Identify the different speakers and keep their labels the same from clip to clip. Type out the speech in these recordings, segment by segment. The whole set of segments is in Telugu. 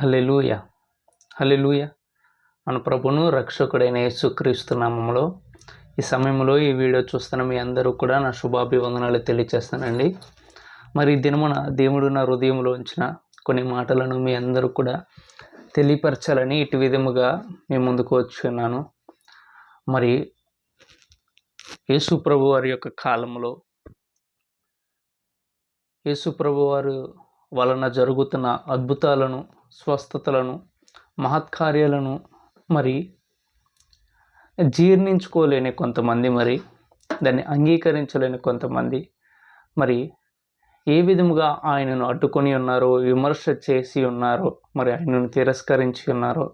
Speaker 1: హల్లెలూయా హల్లెలూయా. మన ప్రభును రక్షకుడైన యేసుక్రీస్తు నామములో ఈ సమయంలో ఈ వీడియో చూస్తున్న మీ అందరూ కూడా నా శుభాభివందనాలు తెలియచేస్తానండి. మరి ఈ దినమున దేవుడు నా హృదయంలో ఉంచిన కొన్ని మాటలను మీ అందరూ కూడా తెలియపరచాలని ఇటు విధముగా మీ ముందుకు వచ్చున్నాను. మరి యేసు ప్రభు వారి యొక్క కాలంలో యేసు ప్రభు వారు వలన జరుగుతున్న అద్భుతాలను, స్వస్థతలను, మహత్కార్యాలను మరి జీర్ణించుకోలేని కొంతమంది, మరి దాన్ని అంగీకరించలేని కొంతమంది, మరి ఏ విధముగా ఆయనను అడ్డుకొని ఉన్నారో, విమర్శ చేసి ఉన్నారో, మరి ఆయనను తిరస్కరించి ఉన్నారో,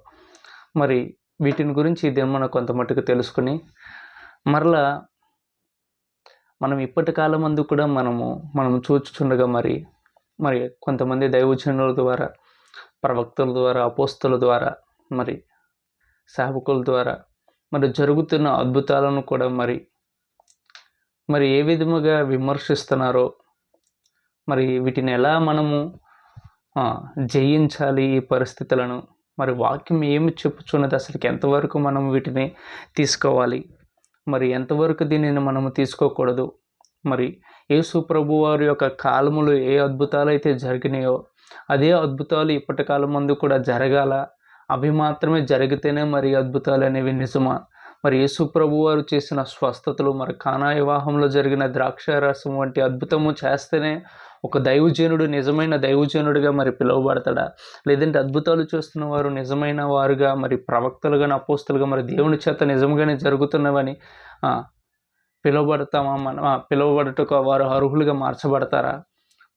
Speaker 1: మరి వీటిని గురించి ఇది మనం కొంత మట్టుకు తెలుసుకుని మరలా మనం ఇప్పటి కాలమందు కూడా మనం చూచుచుండగా మరి కొంతమంది దైవజనుల ద్వారా, ప్రవక్తల ద్వారా, అపోస్తల ద్వారా, మరి సేవకుల ద్వారా మరి జరుగుతున్న అద్భుతాలను కూడా మరి ఏ విధముగా విమర్శిస్తున్నారో, మరి వీటిని ఎలా మనము జయించాలి, ఈ పరిస్థితులను, మరి వాక్యం ఏమి చెప్పుచున్నది, అసలుకి ఎంతవరకు మనం వీటిని తీసుకోవాలి, మరి ఎంతవరకు దీనిని మనము తీసుకోకూడదు, మరి యేసు ప్రభు వారి యొక్క కాలములో ఏ అద్భుతాలు అయితే జరిగినాయో అదే అద్భుతాలు ఇప్పటి కాలం ముందు కూడా జరగాల, అవి మాత్రమే జరిగితేనే మరి అద్భుతాలు అనేవి నిజమా, మరి యేసు ప్రభు వారు చేసిన స్వస్థతలు, మరి కానా వివాహంలో జరిగిన ద్రాక్షారసం వంటి అద్భుతము చేస్తేనే ఒక దైవజనుడు నిజమైన దైవజనుడిగా మరి పిలువబడతాడా, లేదంటే అద్భుతాలు చేస్తున్న వారు నిజమైన వారుగా, మరి ప్రవక్తలుగా, అపోస్తలుగా, మరి దేవుని చేత నిజంగానే జరుగుతున్నవని పిలువబడటకు వారు అర్హులుగా మార్చబడతారా?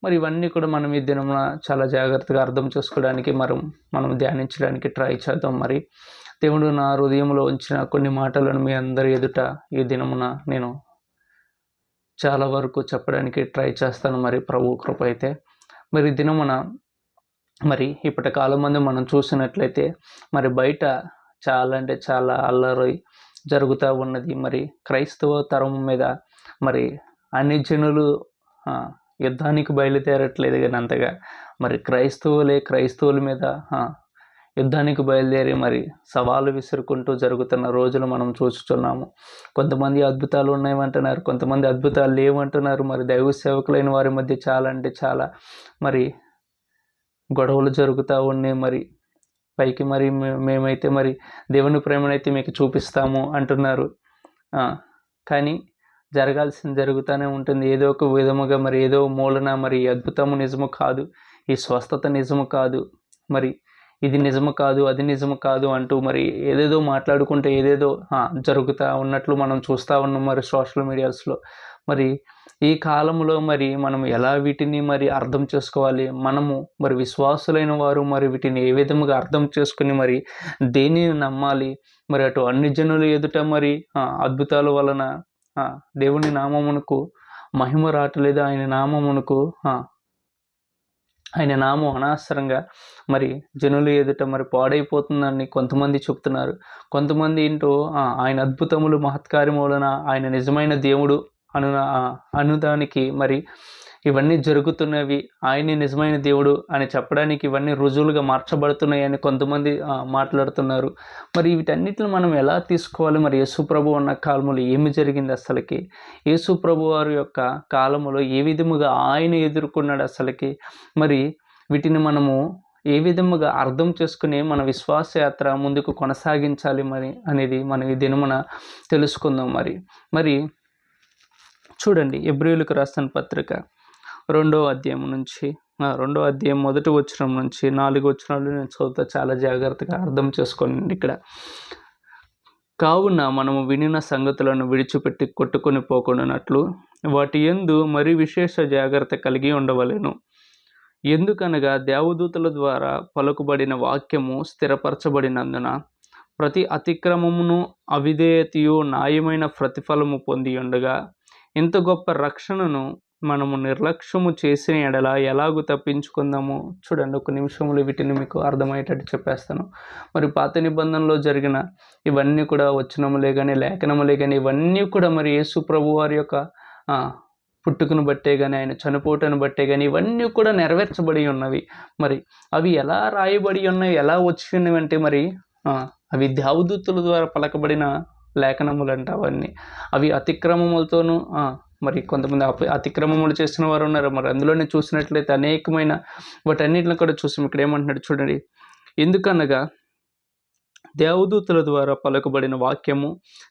Speaker 1: మరి ఇవన్నీ కూడా మనం ఈ దినమున చాలా జాగ్రత్తగా అర్థం చేసుకోవడానికి మనం ధ్యానించడానికి ట్రై చేద్దాం. మరి దేవుడు నా హృదయంలో ఉంచిన కొన్ని మాటలను మీ అందరి ఎదుట ఈ దినమున నేను చాలా వరకు చెప్పడానికి ట్రై చేస్తాను. మరి ప్రభు కృప అయితే మరి దినమున మరి ఇప్పటి కాలం మంది మనం చూసినట్లయితే మరి బయట చాలా అంటే చాలా అల్లరి జరుగుతూ ఉన్నది. మరి క్రైస్తవ తరం మీద మరి అన్ని జనులు యుద్ధానికి బయలుదేరట్లేదు కానీ అంతగా, మరి క్రైస్తవుల మీద యుద్ధానికి బయలుదేరి మరి సవాలు విసురుకుంటూ జరుగుతున్న రోజులు మనం చూస్తున్నాము. కొంతమంది అద్భుతాలు ఉన్నాయంటున్నారు, కొంతమంది అద్భుతాలు లేవంటున్నారు. మరి దైవ సేవకులైన వారి మధ్య చాలా అంటే చాలా మరి గొడవలు జరుగుతూ ఉన్నాయి. మరి పైకి మరి మేమైతే మరి దేవుని ప్రేమనైతే మీకు చూపిస్తాము అంటున్నారు, కానీ జరగాల్సింది జరుగుతూనే ఉంటుంది ఏదో ఒక విధముగా. మరి ఏదో మూలన మరి అద్భుతము నిజము కాదు, ఈ స్వస్థత నిజము కాదు, మరి ఇది నిజము కాదు, అది నిజము కాదు అంటూ మరి ఏదేదో మాట్లాడుకుంటే ఏదేదో జరుగుతూ ఉన్నట్లు మనం చూస్తూ ఉన్నాం మరి సోషల్ మీడియాస్లో. మరి ఈ కాలంలో మరి మనం ఎలా వీటిని మరి అర్థం చేసుకోవాలి, మరి విశ్వాసులైన వారు మరి వీటిని ఏ విధముగా అర్థం చేసుకుని మరి దేనిని నమ్మాలి, మరి అటు అన్ని జనుల ఎదుట మరి అద్భుతాల వలన దేవుని నామమునకు మహిమ రావట్లేదు, ఆయన నామం అనవసరంగా మరి జనుల ఎదుట మరి పాడైపోతుందని కొంతమంది చెప్తున్నారు. కొంతమంది ఏంటో ఆయన అద్భుతములు మహత్కార్యము వలన ఆయన నిజమైన దేవుడు అనుదానికి మరి ఇవన్నీ జరుగుతున్నవి, ఆయనే నిజమైన దేవుడు అని చెప్పడానికి ఇవన్నీ రుజువులుగా మార్చబడుతున్నాయని కొంతమంది మాట్లాడుతున్నారు. మరి వీటన్నిటిని మనం ఎలా తీసుకోవాలి? మరి యేసు ప్రభు ఉన్న కాలంలో ఏమి జరిగింది, అసలుకి యేసు ప్రభు వారి యొక్క కాలంలో ఏ విధముగా ఆయన ఎదుర్కొన్నాడు అసలుకి, మరి వీటిని మనము ఏ విధముగా అర్థం చేసుకుని మన విశ్వాస యాత్ర ముందుకు కొనసాగించాలి మరి అనేది మనం ఈ దినమున తెలుసుకుందాం. మరి చూడండి, హెబ్రీయులకు రాసిన పత్రిక 2వ అధ్యాయం నుంచి 2వ అధ్యాయం 1వ వచనం నుంచి 4వ వచనాలు నేను చదువుతా, చాలా జాగ్రత్తగా అర్థం చేసుకోండి. ఇక్కడ కావున మనము వినిన సంగతులను విడిచిపెట్టి కొట్టుకొని పోకుండానట్లు వాటి యందు మరి విశేష జాగ్రత్త కలిగి ఉండవలెను. ఎందుకనగా దేవదూతల ద్వారా పలుకుబడిన వాక్యము స్థిరపరచబడినందున ప్రతి అతిక్రమమును అవిధేయతయు న్యాయమైన ప్రతిఫలము పొంది ఉండగా ఇంత గొప్ప రక్షణను మనము నిర్లక్ష్యము చేసిన ఎడల ఎలాగూ తప్పించుకుందాము. చూడండి, ఒక నిమిషంలో వీటిని మీకు అర్థమయ్యేటట్టు చెప్పేస్తాను. మరి పాత నిబంధనలో జరిగిన ఇవన్నీ కూడా వచనములే కానీ లేఖనములే కానీ ఇవన్నీ కూడా మరి యేసు ప్రభు వారి యొక్క పుట్టుకను బట్టే కానీ ఆయన చనిపోవటను బట్టే కానీ ఇవన్నీ కూడా నెరవేర్చబడి ఉన్నవి. మరి అవి ఎలా రాయబడి ఉన్నవి, ఎలా వచ్చి ఉన్నవి అంటే మరి అవి దేవదూతల ద్వారా పలకబడిన లేఖనములంట అవన్నీ. అవి అతిక్రమములతోనూ మరి కొంతమంది అతిక్రమములు చేసిన వారు ఉన్నారు. మరి అందులోనే చూసినట్లయితే అనేకమైన వాటన్నిటిని కూడా చూసాం. ఇక్కడ ఏమంటున్నాడు చూడండి, ఎందుకనగా దేవదూతల ద్వారా పలుకబడిన వాక్యము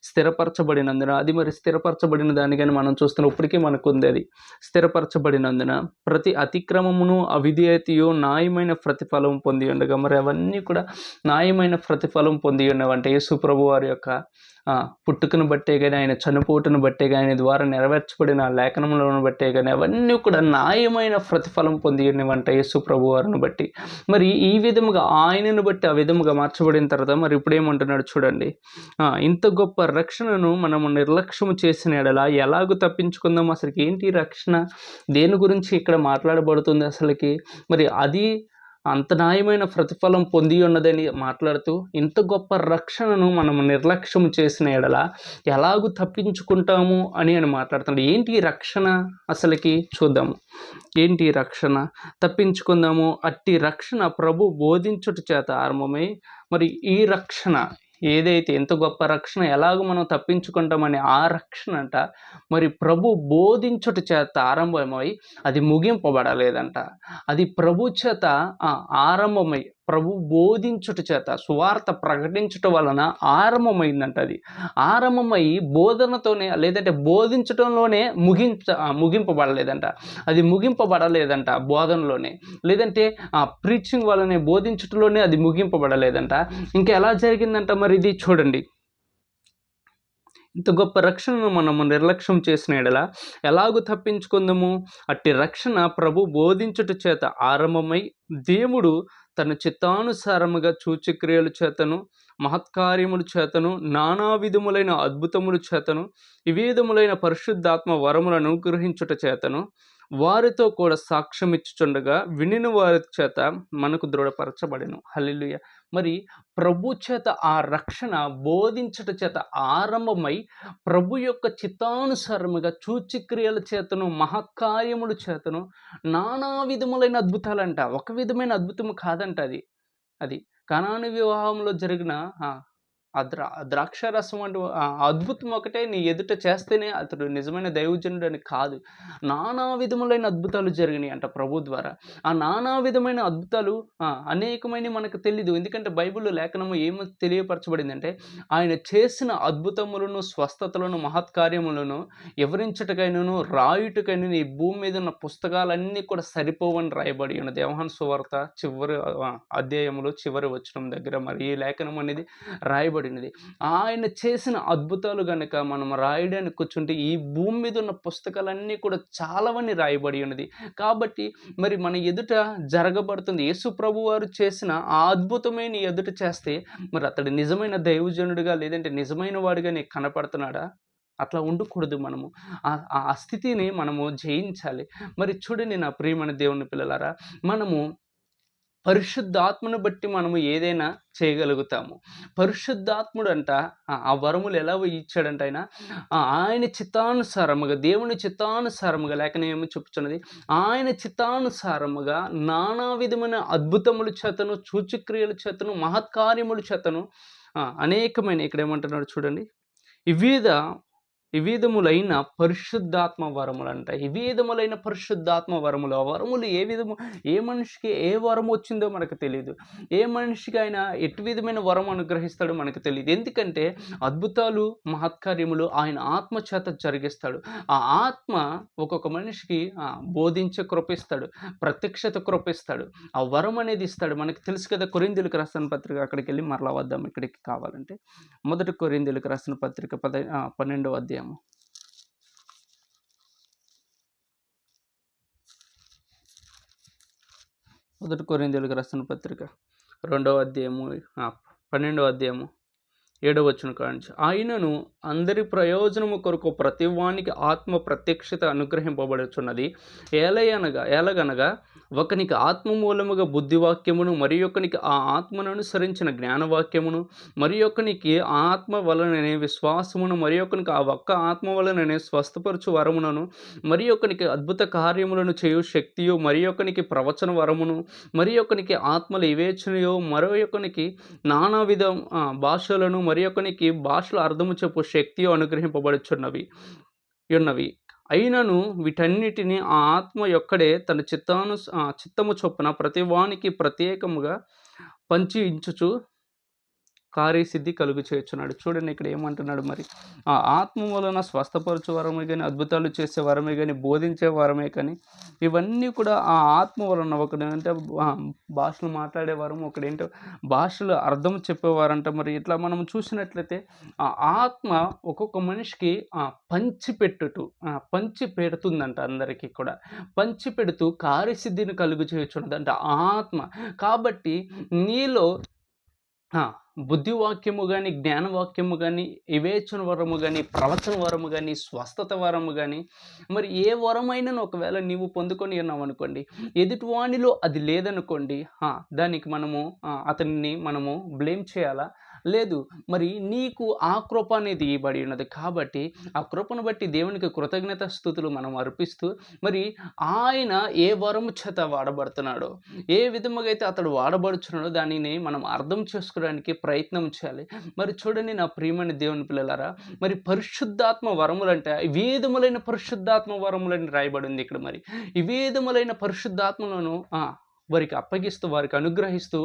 Speaker 1: స్థిరపరచబడినందున, అది మరి స్థిరపరచబడిన దానికని మనం చూస్తున్న ఇప్పటికీ మనకు ఉంది. అది స్థిరపరచబడినందున ప్రతి అతిక్రమమును అవిధేయతయు న్యాయమైన ప్రతిఫలం పొంది ఉండగా, మరి అవన్నీ కూడా న్యాయమైన ప్రతిఫలం పొంది ఉన్నవంటే యేసు ప్రభు వారి యొక్క పుట్టుకను బట్టే కానీ, ఆయన చనిపోటును బట్టే కానీ, ఆయన ద్వారా నెరవేర్చబడిన లేఖనములను బట్టే కానీ అవన్నీ కూడా న్యాయమైన ప్రతిఫలం పొంది ఉన్నవంట యేసు ప్రభు వారిని బట్టి. మరి ఈ విధముగా ఆయనను బట్టి ఆ విధముగా మార్చబడిన తర్వాత మరి ఇప్పుడు ఏమంటున్నాడు చూడండి, ఇంత గొప్ప రక్షణను మనము నిర్లక్ష్యము చేసిన ఎడలా ఎలాగూ తప్పించుకుందాం? అసలుకి ఏంటి రక్షణ, దేని గురించి ఇక్కడ మాట్లాడబడుతుంది అసలుకి? మరి అది అంత న్యాయమైన ప్రతిఫలం పొంది ఉన్నదని మాట్లాడుతూ ఇంత గొప్ప రక్షణను మనము నిర్లక్ష్యం చేసిన ఎడల ఎలాగూ తప్పించుకుంటాము అని మాట్లాడుతున్నాడు. ఏంటి రక్షణ అసలుకి చూద్దాము. ఏంటి రక్షణ? తప్పించుకుందాము. అట్టి రక్షణ ప్రభు బోధించుట చేత ఆరంభమై, మరి ఈ రక్షణ ఏదైతే ఎంత గొప్ప రక్షణ ఎలాగో మనం తప్పించుకుంటామని ఆ రక్షణ అంట మరి ప్రభు బోధించుట చేత ఆరంభమై అది ముగింపబడలేదంట. అది ప్రభు చేత ఆరంభమై ప్రభు బోధించుట చేత సువార్త ప్రకటించటం వలన ఆరంభమైందంట. అది ఆరంభమై బోధనతోనే లేదంటే బోధించటంలోనే ముగింపబడలేదంట. అది ముగింపబడలేదంట బోధనలోనే, లేదంటే ప్రీచింగ్ వల్లనే బోధించటంలోనే అది ముగింపబడలేదంట. ఇంకా ఎలా జరిగిందంట మరి ఇది చూడండి. ఇంత గొప్ప రక్షణను మనము నిర్లక్ష్యం చేసిన ఎడల ఎలాగూ తప్పించుకుందాము? అట్టి రక్షణ ప్రభు బోధించుట చేత ఆరంభమై దేవుడు తన చిత్తానుసారముగా సూచక్రియల చేతను మహత్కార్యముల చేతను నానా విధములైన అద్భుతముల చేతను వివిధములైన పరిశుద్ధాత్మ వరములను అనుగ్రహించుట చేతను వారితో కూడా సాక్ష్యం ఇచ్చుచుండగా వినిన వారి చేత మనకు దృఢపరచబడెను. హల్లెలూయా. మరి ప్రభు చేత ఆ రక్షణ బోధించుట చేత ఆరంభమై ప్రభు యొక్క చిత్తానుసారముగా సూచక్రియల చేతను మహత్కార్యముల చేతను నానా విధములైన అద్భుతాలంట. ఒక విధమైన అద్భుతము కాదంట. అది కనాను వివాహంలో జరిగిన ద్రాక్షరసం అంటే అద్భుతం ఒకటే నీ ఎదుట చేస్తేనే అతడు నిజమైన దైవజనుడు అని కాదు. నానా విధములైన అద్భుతాలు జరిగినాయి అంట ప్రభు ద్వారా. ఆ నానా విధమైన అద్భుతాలు అనేకమైన మనకు తెలీదు. ఎందుకంటే బైబిల్లో లేఖనము ఏమో తెలియపరచబడిందంటే ఆయన చేసిన అద్భుతములను స్వస్థతలను మహత్కార్యములను వివరించుటకైనను రాయుటకైనను ఈ భూమి మీద ఉన్న పుస్తకాలన్నీ కూడా సరిపోవని రాయబడి ఉన్నది. యోహాను సువార్త చివరి అధ్యాయములో చివరి వచనం దగ్గర మరి ఈ లేఖనం అనేది రాయబడి ఉన్నది. ఆయన చేసిన అద్భుతాలు గనక మనం రాయడానికి కూర్చుంటే ఈ భూమి మీద ఉన్న పుస్తకాలన్నీ కూడా చాలావని రాయబడి ఉన్నది. కాబట్టి మరి మన ఎదుట జరగబడుతుంది. యేసు ప్రభు వారు చేసిన ఆ అద్భుతమే నీ ఎదుట చేస్తే మరి అతడు నిజమైన దైవజనుడిగా లేదంటే నిజమైన వాడిగా నీకు కనపడుతున్నాడా? అట్లా ఉండకూడదు. మనము ఆ స్థితిని మనము జయించాలి. మరి చూడండి నా ప్రియమైన దేవుని పిల్లలారా, మనము పరిశుద్ధాత్మను బట్టి మనము ఏదైనా చేయగలుగుతాము. పరిశుద్ధాత్ముడు అంట ఆ వరములు ఎలా ఇచ్చాడంట ఆయన చిత్తానుసారముగా దేవుని చిత్తానుసారముగా లేఖనం ఏమో చెప్పుచున్నది, ఆయన చిత్తానుసారముగా నానా విధమైన అద్భుతముల చేతను సూచక్రియల చేతను మహత్కార్యముల చేతను అనేకమైన ఇక్కడ ఏమంటున్నాడు చూడండి, వివిధములైన పరిశుద్ధాత్మ వరములు అంట. వివిధములైన పరిశుద్ధాత్మ వరములు. ఆ వరములు ఏ మనిషికి ఏ వరం వచ్చిందో మనకు తెలియదు. ఏ మనిషికి ఆయన ఎటు విధమైన వరం అనుగ్రహిస్తాడో మనకు తెలియదు. ఎందుకంటే అద్భుతాలు మహత్కార్యములు ఆయన ఆత్మ చేత జరిగిస్తాడు. ఆ ఆత్మ ఒక్కొక్క మనిషికి బోధించే కృపిస్తాడు, ప్రత్యక్షత కృపిస్తాడు, ఆ వరం అనేది ఇస్తాడు. మనకు తెలుసు కదా, కొరింథీయులకు రాసిన పత్రిక, అక్కడికి వెళ్ళి మరలా వద్దాం ఇక్కడికి కావాలంటే. మొదటి కొరింథీయులకు రాసిన పత్రిక 12వ అధ్యాయం. మొదటి కొరింథీయులకు రాసిన పత్రిక 2వ అధ్యాయము 12వ అధ్యాయము 7వ కాంచి ఆయనను అందరి ప్రయోజనము కొరకు ప్రతి వానికి ఆత్మ ప్రత్యక్షత అనుగ్రహింపబడుచున్నది. ఎలాగనగా ఒకనికి ఆత్మ మూలముగా బుద్ధివాక్యమును, మరి ఒకనికి ఆ ఆత్మను అనుసరించిన జ్ఞానవాక్యమును, మరి ఒకనికి ఆత్మ వలననే విశ్వాసమును, మరి ఒకనికి ఆ ఒక్క ఆత్మ వలననే స్వస్థపరచు వరములను, మరి ఒకనికి అద్భుత కార్యములను చేయు శక్తియు, మరి ఒకనికి ప్రవచన వరమును, మరి ఒకనికి ఆత్మలు వివేచనయో, మరో ఒకనికి నానా విధ భాషలను, మరి ఒకనికి భాషల అర్థము చెప్పు శక్తియు అనుగ్రహింపబడుచున్నవి. అయినను వీటన్నిటిని ఆ ఆత్మ యొక్కడే తన చిత్తము చొప్పున ప్రతి వానికి ప్రత్యేకముగా పంచి ఇచ్చుచు కార్యసిద్ధి కలుగు చేయుచున్నాడు. చూడండి ఇక్కడ ఏమంటున్నాడు మరి, ఆ ఆత్మ వలన స్వస్థపరచు వరమే కానీ, అద్భుతాలు చేసే వరమే కానీ, బోధించే వరమే కానీ, ఇవన్నీ కూడా ఆ ఆత్మ వలన. ఒకటేంటే భాషలు మాట్లాడే వరం, ఒకడేంటో భాషలు అర్థం చెప్పేవారంట. మరి ఇట్లా మనం చూసినట్లయితే ఆ ఆత్మ ఒక్కొక్క మనిషికి పంచి పెడుతుందంట. అందరికీ కూడా పంచి పెడుతూ కార్యసిద్ధిని కలుగు చేయుచున్నదంట ఆత్మ. కాబట్టి నీలో బుద్ధివాక్యము కానీ, జ్ఞానవాక్యము కానీ, వివేచన వరము కానీ, ప్రవచన వరము కానీ, స్వస్థత వరము కానీ, మరి ఏ వరమైనా ఒకవేళ నీవు పొందుకొని ఉన్నావు అనుకోండి, ఎదుటివానిలో అది లేదనుకోండి, దానికి మనము అతన్ని మనము బ్లేమ్ చేయాలా? లేదు. మరి నీకు ఆ కృప అనేది ఇవ్వబడి ఉన్నది కాబట్టి ఆ కృపను బట్టి దేవునికి కృతజ్ఞత స్తుతులు మనం అర్పిస్తూ, మరి ఆయన ఏ వరము చేత వాడబడుతున్నాడో, ఏ విధముగా అయితే అతడు వాడబడుచున్నాడో దానిని మనం అర్థం చేసుకోవడానికి ప్రయత్నం చేయాలి. మరి చూడండి నా ప్రియమైన దేవుని పిల్లలారా, మరి పరిశుద్ధాత్మ వరములంటే వివిధములైన పరిశుద్ధాత్మ వరములని రాయబడింది ఇక్కడ. మరి ఈ వివిధములైన పరిశుద్ధాత్మలను వారికి అప్పగిస్తూ, వారికి అనుగ్రహిస్తూ,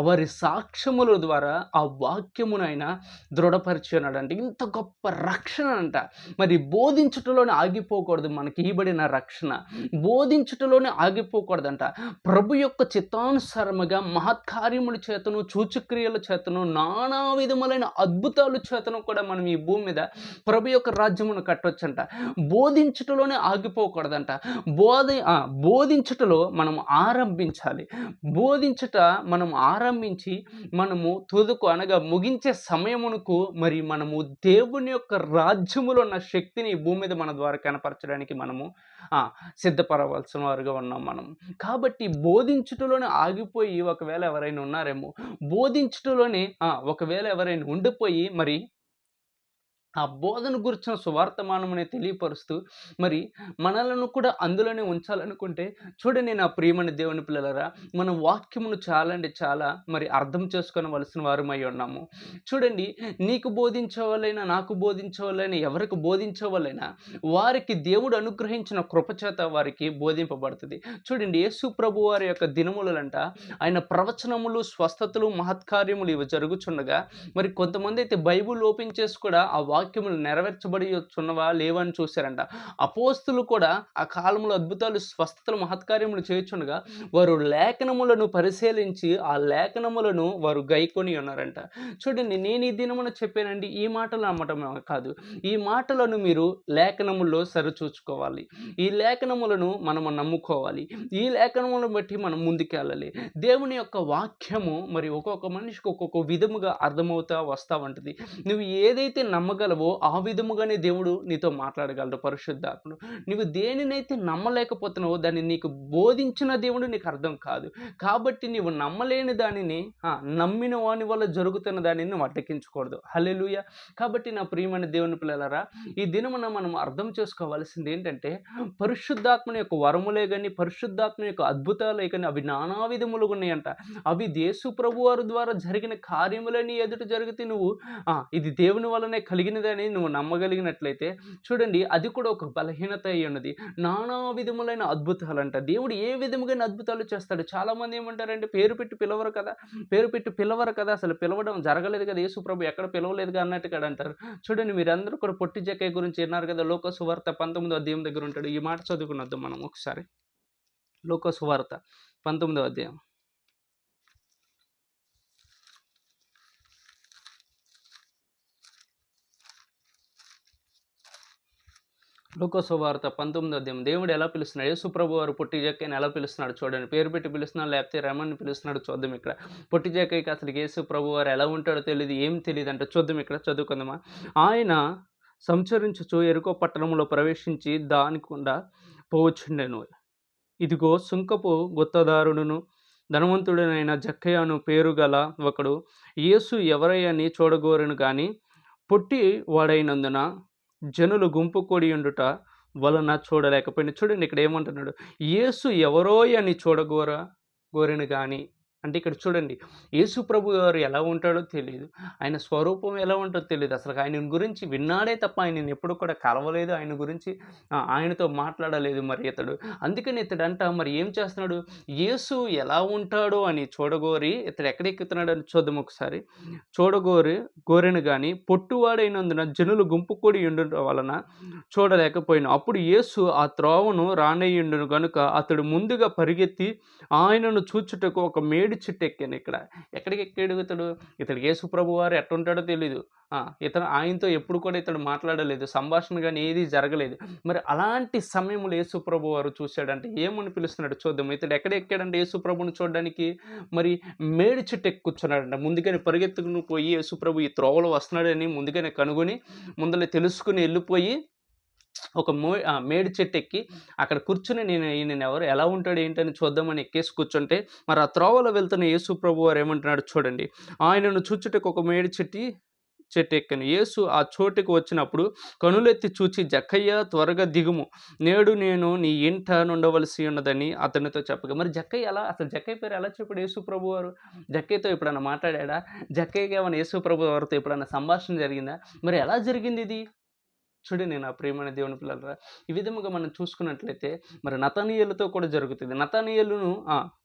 Speaker 1: వారి సాక్ష్యముల ద్వారా ఆ వాక్యమునైనా దృఢపరిచినాడంట. ఇంత గొప్ప రక్షణ అంట. మరి బోధించుటలోనే ఆగిపోకూడదు. మనకి ఇవ్వబడిన రక్షణ బోధించుటలోనే ఆగిపోకూడదంట. ప్రభు యొక్క చిత్తానుసారముగా మహత్కార్యముల చేతను, సూచక్రియల చేతను, నానా విధములైన అద్భుతాల చేతను కూడా మనం ఈ భూమి మీద ప్రభు యొక్క రాజ్యమును కట్టొచ్చంట. బోధించుటలోనే ఆగిపోకూడదంట. బోధించుటలో మనం బోధించుట మనం ఆరంభించి మనము తుదకు అనగా ముగించే సమయమునకు మరి మనము దేవుని యొక్క రాజ్యములో ఉన్న శక్తిని ఈ భూమి మీద మన ద్వారా కనపరచడానికి మనము సిద్ధపడవలసిన వారుగా ఉన్నాం మనం. కాబట్టి బోధించుటలోనే ఆగిపోయి ఒకవేళ ఎవరైనా ఉన్నారేమో, బోధించుటలోనే ఒకవేళ ఎవరైనా ఉండిపోయి మరి ఆ బోధన గురించిన సువార్తమానమునే తెలియపరుస్తూ మరి మనలను కూడా అందులోనే ఉంచాలనుకుంటే, చూడండి నా ప్రియమైన దేవుని పిల్లలారా, మన వాక్యమును చాలా అంటే చాలా మరి అర్థం చేసుకోవలసిన వారమై ఉన్నాము. చూడండి, నీకు బోధించేవాళ్ళైనా, నాకు బోధించేవాళ్ళైనా, ఎవరికి బోధించేవాళ్ళైనా వారికి దేవుడు అనుగ్రహించిన కృపచేత వారికి బోధింపబడుతుంది. చూడండి, యేసు ప్రభు వారి యొక్క దినములంట ఆయన ప్రవచనములు, స్వస్థతలు, మహత్కార్యములు ఇవి జరుగుచుండగా మరి కొంతమంది అయితే బైబుల్ ఓపెన్ చేసి కూడా ఆ వాక్యములు నెరవేర్చబడి చున్నవా లేవని చూశారంట. అపోస్తులు కూడా ఆ కాలంలో అద్భుతాలు, స్వస్థతలు, మహత్కార్యములు చేయుచుండగా వారు లేఖనములను పరిశీలించి ఆ లేఖనములను వారు గైకొని ఉన్నారంట. చూడండి, నేను ఈ దినమున చెప్పానండి, ఈ మాటలు నమ్మటం కాదు. ఈ మాటలను మీరు లేఖనముల్లో సరిచూచుకోవాలి. ఈ లేఖనములను మనము నమ్ముకోవాలి. ఈ లేఖనములను బట్టి మనం ముందుకెళ్ళాలి. దేవుని యొక్క వాక్యము మరి ఒక్కొక్క మనిషికి ఒక్కొక్క విధముగా అర్థమవుతా వస్తూ ఉంటుంది. నువ్వు ఏదైతే నమ్మగలవో ఆ విధముగానే దేవుడు నీతో మాట్లాడగలడు పరిశుద్ధాత్ముడు. నువ్వు దేనినైతే నమ్మలేకపోతున్నావో దాన్ని నీకు బోధించిన దేవుడు నీకు అర్థం కాదు. కాబట్టి నీవు నమ్మలేని దానిని నమ్మిన వాని వల్ల జరుగుతున్న దానిని నువ్వు అడ్డకించకూడదు. హల్లెలూయా. కాబట్టి నా ప్రియమైన దేవుని పిల్లలారా, ఈ దినమున మనం అర్థం చేసుకోవాల్సింది ఏంటంటే, పరిశుద్ధాత్మని యొక్క వరములే కానీ, పరిశుద్ధాత్మ యొక్క అద్భుతాలే కానీ అవి నానా విధములుగా ఉన్నాయంట. అవి యేసు ప్రభువారి ద్వారా జరిగిన కార్యములని ఎదుట జరిగితే నువ్వు ఇది దేవుని వలనే కలిగినదని నువ్వు నమ్మగలిగినట్లయితే, చూడండి, అది కూడా ఒక బలహీనత అయి ఉన్నది. నానా విధములైన అద్భుతాలంట. దేవుడు ఏ విధముగా అద్భుతాలు చేస్తాడు. చాలామంది ఏమంటారంటే, పేరు పెట్టి పిలవరు కదా, అసలు పిలవడం జరగలేదు కదా, యేసు ప్రభు ఎక్కడ పిలవలేదుగా అన్నట్టుగా అంటారు. చూడండి, మీరందరూ కూడా పొట్టి జక్కయ్య గురించి విన్నారు కదా, లోక సువార్త 19వ అధ్యాయం దగ్గర ఉంటాడు. ఈ మాట చదువుకున్నద్దాం మనం ఒకసారి. లోక సువార్త 19వ అధ్యాయం. లూకా సువార్త 19వ అధ్యాయం. దేవుడు ఎలా పిలుస్తున్నాడు? యేసు ప్రభువారు పొట్టి జక్కయ్యని ఎలా పిలుస్తున్నాడు చూడండి. పేరు పెట్టి పిలుస్తున్నాడు, లేకపోతే రమ్మని పిలుస్తున్నాడు చూద్దాం ఇక్కడ. పొట్టి జక్కయ్యకి అసలు యేసు ప్రభువారు ఎలా ఉంటాడో తెలీదు, ఏం తెలీదంట. చూద్దాం ఇక్కడ, చదువుకుందామా. ఆయన సంచరించుచు యెరికో పట్టణంలో ప్రవేశించి దాని గుండా పోవచ్చుండెను. ఇదిగో సుంకపు గుత్తదారుడును ధనవంతుడైన జక్కయ్య పేరు గల ఒకడు యేసు ఎవరయ్యని చూడగోరెను గాని పొట్టి వాడైనందున జనులు గుంపు కూడి ఉండుట వలన చూడలేకపోయిన. చూడండి ఇక్కడ ఏమంటున్నాడు, యేసు ఎవరో అని గోరెను కానీ అంటే ఇక్కడ చూడండి, యేసు ప్రభు గారు ఎలా ఉంటాడో తెలియదు, ఆయన స్వరూపం ఎలా ఉంటుందో తెలియదు, అసలు ఆయన గురించి విన్నాడే తప్ప ఆయనను ఎప్పుడు కూడా కలవలేదు, ఆయన గురించి ఆయనతో మాట్లాడలేదు మరి ఇతడు. అందుకని ఇతడంట మరి ఏం చేస్తున్నాడు, యేసు ఎలా ఉంటాడో అని చూడగోరి ఇతడు ఎక్కడెక్కుతున్నాడు అని చూద్దాం ఒకసారి. గోరెను కానీ పొట్టువాడైనందున జనులు గుంపు కూడి ఉండడం వలన చూడలేకపోయిన. అప్పుడు యేసు ఆ త్రోవను రానయ్యుండును గనుక అతడు ముందుగా పరిగెత్తి ఆయనను చూచుటకు ఒక మేడి చెట్టు ఎక్కాను. ఇక్కడ ఎక్కడికి ఎక్కాడు ఇతడు యేసు ప్రభు వారు ఎట్టుంటాడో తెలీదు, ఇతను ఆయనతో ఎప్పుడు కూడా ఇతడు మాట్లాడలేదు, సంభాషణ కానీ ఏది జరగలేదు. మరి అలాంటి సమయంలో యేసు ప్రభు వారు చూశాడంటే ఏమని పిలుస్తున్నాడు చూద్దాం. ఇతడు ఎక్కడ ఎక్కాడంటే యేసు ప్రభుని చూడడానికి మరి మేడి చెట్టు ఎక్కి కూర్చున్నాడంట. ముందుగానే పరిగెత్తుకుని పోయి యేసు ప్రభు ఈ త్రోవలో వస్తున్నాడని ముందుగానే కనుగొని ముందర తెలుసుకుని వెళ్ళిపోయి ఒక మేడి చెట్టు ఎక్కి అక్కడ కూర్చుని ఈయన ఎవరు ఎలా ఉంటాడు ఏంటని చూద్దామని ఎక్కేసి కూర్చుంటే మరి ఆ త్రోవలో వెళ్తున్న యేసు ప్రభు వారు ఏమంటున్నాడు చూడండి. ఆయనను చూచుటకు ఒక మేడి చెట్టు ఎక్కను. యేసు ఆ చోటుకు వచ్చినప్పుడు కనులెత్తి చూచి, జక్కయ్య త్వరగా దిగుము, నేడు నేను నీ ఇంట నుండవలసి ఉన్నదని అతనితో చెప్పగా. మరి జక్కయ్య అసలు జక్కయ్య పేరు ఎలా చెప్పాడు యేసు ప్రభు వారు? జక్కయ్యతో ఎప్పుడన్నా మాట్లాడా? జక్కయ్యకి ఏమైనా యేసు ప్రభు వారితో ఎప్పుడన్నా సంభాషణ జరిగిందా? మరి ఎలా జరిగింది ఇది? చూడండి నా ప్రియమైన దేవుని పిల్లలరా, ఈ విధముగా మనం చూసుకున్నట్లయితే మరి నతనీయులతో కూడా జరుగుతుంది. నతనీయులను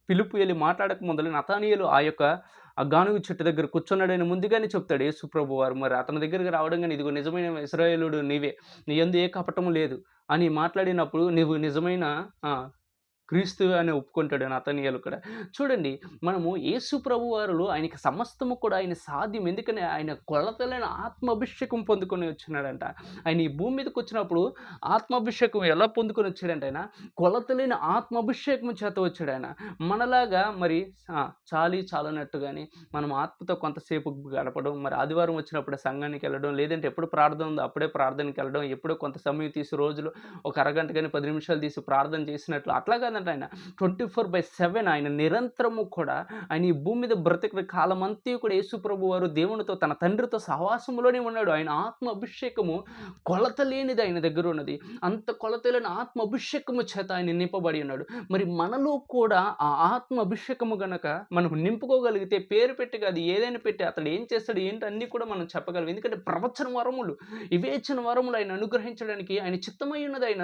Speaker 1: పిలుపు వెళ్ళి మాట్లాడక ముందర నతనీయులు ఆ యొక్క గానుగ చెట్టు దగ్గర కూర్చున్నాడని ముందుగానే చెప్తాడు యేసు ప్రభు వారు. మరి అతని దగ్గరికి రావడం కానీ, ఇదిగో నిజమైన ఇశ్రాయేలుడు నీవే, నీ యందు ఏ కపటము లేదు అని మాట్లాడినప్పుడు నువ్వు నిజమైన క్రీస్తు అని ఒప్పుకుంటాడు నతనీయులు కూడా. చూడండి, మనము యేసు ప్రభు వారులో ఆయనకి సమస్తము కూడా ఆయన సాధ్యం. ఎందుకని ఆయన కొలతలైన ఆత్మాభిషేకం పొందుకొని వచ్చినాడంట. ఆయన ఈ భూమి మీదకి వచ్చినప్పుడు ఆత్మాభిషేకం ఎలా పొందుకొని వచ్చాడంట? ఆయన కొలతలైన ఆత్మాభిషేకం చేత వచ్చాడు. ఆయన మనలాగా మరి చాలనట్టుగాని మనం ఆత్మతో కొంతసేపు గడపడం, మరి ఆదివారం వచ్చినప్పుడే సంఘానికి వెళ్ళడం, లేదంటే ఎప్పుడు ప్రార్థన ఉందో అప్పుడే ప్రార్థనకి వెళ్ళడం, ఎప్పుడో కొంత సమయం తీసి రోజులు ఒక అరగంట కానీ 10 నిమిషాలు తీసి ప్రార్థన చేసినట్లు అట్లా కాదంట. ఆయన 24/7 ఆయన నిరంతరము కూడా ఆయన ఈ భూమి మీద బ్రతికిన కాలమంతా కూడా యేసు ప్రభు వారు దేవునితో తన తండ్రితో సహవాసంలోనే ఉన్నాడు. ఆయన ఆత్మ అభిషేకము కొలత లేనిది ఆయన దగ్గర ఉన్నది. అంత కొలత లేని ఆత్మ అభిషేకము చేత ఆయన నింపబడి ఉన్నాడు. మరి మనలో కూడా ఆ ఆత్మ అభిషేకము గనక మనం నింపుకోగలిగితే పేరు పెట్టి కాదు ఏదైనా పెట్టి అతడు ఏం చేస్తాడు ఏంటి అన్నీ కూడా మనం చెప్పగలం. ఎందుకంటే ప్రవచన వరములు, వివేచన వరములు ఆయన అనుగ్రహించడానికి ఆయన చిత్తమై ఉన్నది. ఆయన